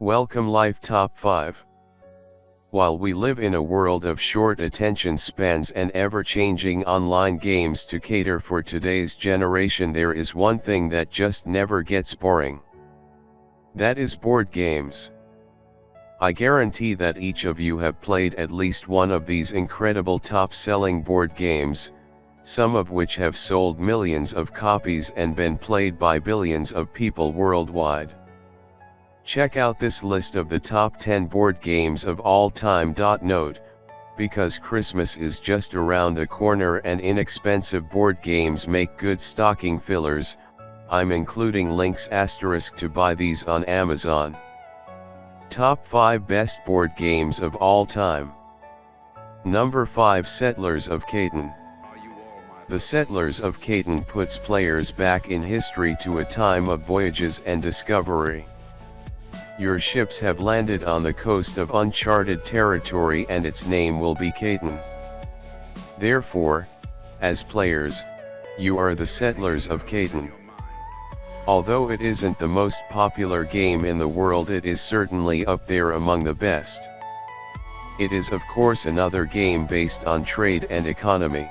Welcome Life Top 5. While we live in a world of short attention spans and ever-changing online games to cater for today's generation, there is one thing that just never gets boring. That is board games. I guarantee that each of you have played at least one of these incredible top-selling board games, some of which have sold millions of copies and been played by billions of people worldwide. Check out this list of the top 10 board games of all time. Note, because Christmas is just around the corner and inexpensive board games make good stocking fillers, I'm including links * to buy these on Amazon. Top 5 Best Board Games of All Time. Number 5, Settlers of Catan. The Settlers of Catan puts players back in history to a time of voyages and discovery. Your ships have landed on the coast of uncharted territory and its name will be Cayden. Therefore, as players, you are the Settlers of Catan. Although it isn't the most popular game in the world, it is certainly up there among the best. It is of course another game based on trade and economy.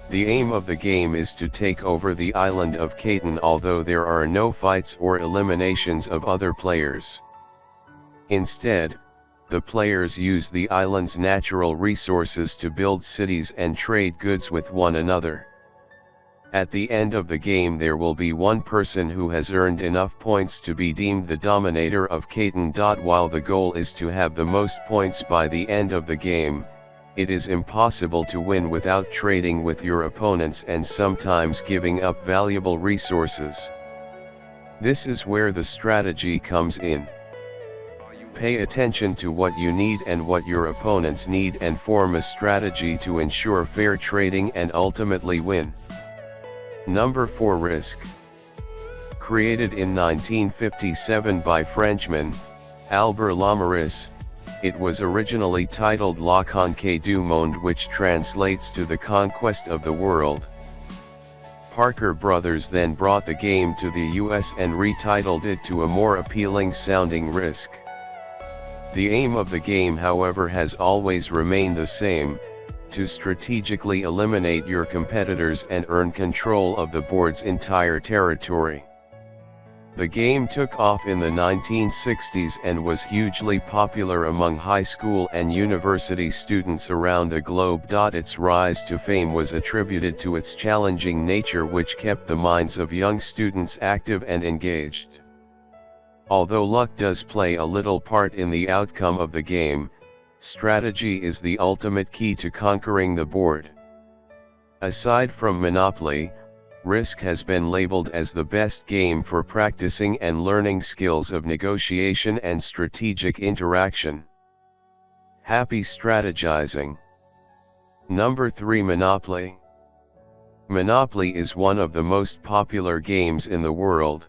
The aim of the game is to take over the island of Cayden, although there are no fights or eliminations of other players. Instead, the players use the island's natural resources to build cities and trade goods with one another. At the end of the game there will be one person who has earned enough points to be deemed the dominator of Catan.While the goal is to have the most points by the end of the game, it is impossible to win without trading with your opponents and sometimes giving up valuable resources. This is where the strategy comes in. Pay attention to what you need and what your opponents need and form a strategy to ensure fair trading and ultimately win. Number 4, Risk. Created in 1957 by Frenchman Albert Lamaris, it was originally titled La Conquête du Monde, which translates to the conquest of the world. Parker Brothers then brought the game to the US and retitled it to a more appealing sounding Risk. The aim of the game, however, has always remained the same: to strategically eliminate your competitors and earn control of the board's entire territory. The game took off in the 1960s and was hugely popular among high school and university students around the globe. Its rise to fame was attributed to its challenging nature, which kept the minds of young students active and engaged. Although luck does play a little part in the outcome of the game, strategy is the ultimate key to conquering the board. Aside from Monopoly, Risk has been labeled as the best game for practicing and learning skills of negotiation and strategic interaction. Happy strategizing. Number 3, Monopoly. Monopoly is one of the most popular games in the world.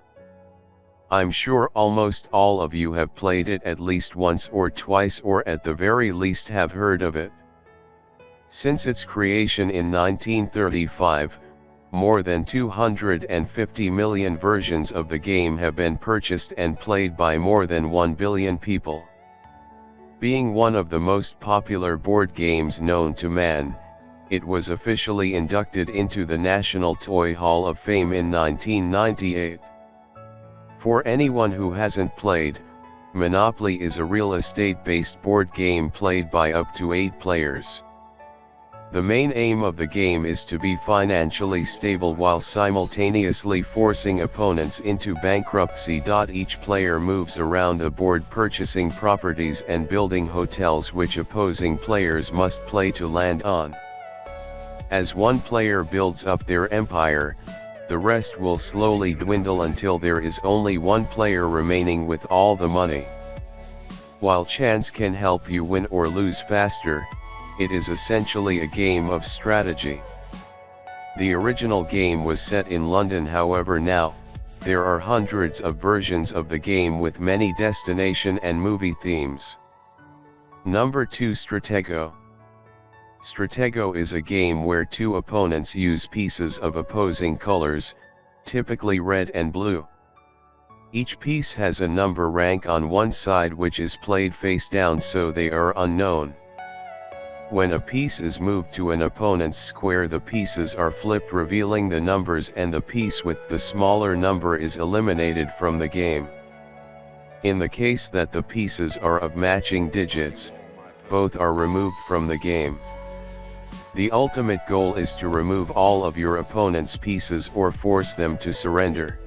I'm sure almost all of you have played it at least once or twice, or at the very least have heard of it. Since its creation in 1935, more than 250 million versions of the game have been purchased and played by more than 1 billion people. Being one of the most popular board games known to man, it was officially inducted into the National Toy Hall of Fame in 1998. For anyone who hasn't played, Monopoly is a real estate-based board game played by up to 8 players. The main aim of the game is to be financially stable while simultaneously forcing opponents into bankruptcy. Each player moves around the board purchasing properties and building hotels which opposing players must play to land on. As one player builds up their empire, the rest will slowly dwindle until there is only one player remaining with all the money. While chance can help you win or lose faster, it is essentially a game of strategy. The original game was set in London, however now, there are hundreds of versions of the game with many destination and movie themes. Number 2, Stratego. Stratego is a game where 2 opponents use pieces of opposing colors, typically red and blue. Each piece has a number rank on one side which is played face down so they are unknown. When a piece is moved to an opponent's square, the pieces are flipped revealing the numbers, and the piece with the smaller number is eliminated from the game. In the case that the pieces are of matching digits, both are removed from the game. The ultimate goal is to remove all of your opponent's pieces or force them to surrender.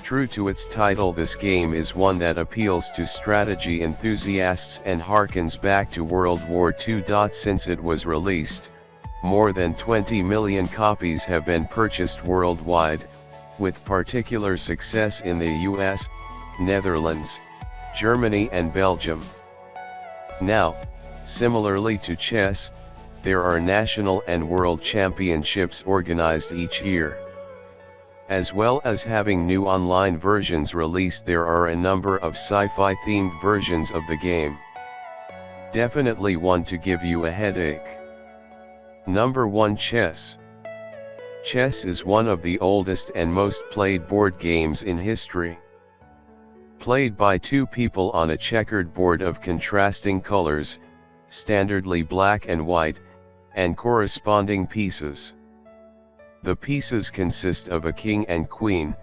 True to its title, this game is one that appeals to strategy enthusiasts and harkens back to World War II. Since it was released, more than 20 million copies have been purchased worldwide, with particular success in the US, Netherlands, Germany and Belgium. Now, similarly to chess, there are national and world championships organized each year. As well as having new online versions released, there are a number of sci-fi themed versions of the game. Definitely one to give you a headache. Number 1. Chess. Chess is one of the oldest and most played board games in history. Played by two people on a checkered board of contrasting colors, standardly black and white, and corresponding pieces. The pieces consist of a king and queen,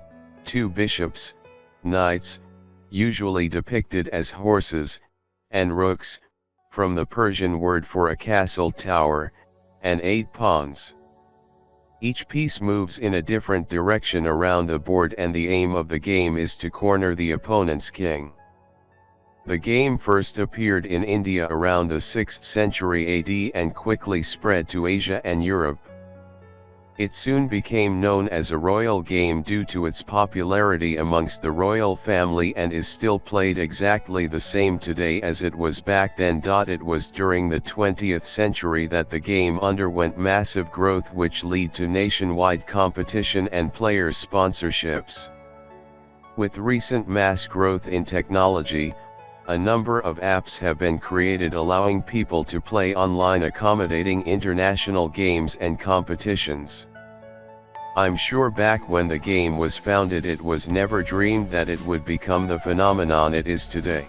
two bishops, knights, usually depicted as horses, and rooks, from the Persian word for a castle tower, and 8 pawns. Each piece moves in a different direction around the board, and the aim of the game is to corner the opponent's king. The game first appeared in India around the 6th century AD and quickly spread to Asia and Europe. It soon became known as a royal game due to its popularity amongst the royal family, and is still played exactly the same today as it was back then. It was during the 20th century that the game underwent massive growth, which led to nationwide competition and player sponsorships. With recent mass growth in technology, a number of apps have been created allowing people to play online, accommodating international games and competitions. I'm sure back when the game was founded it was never dreamed that it would become the phenomenon it is today.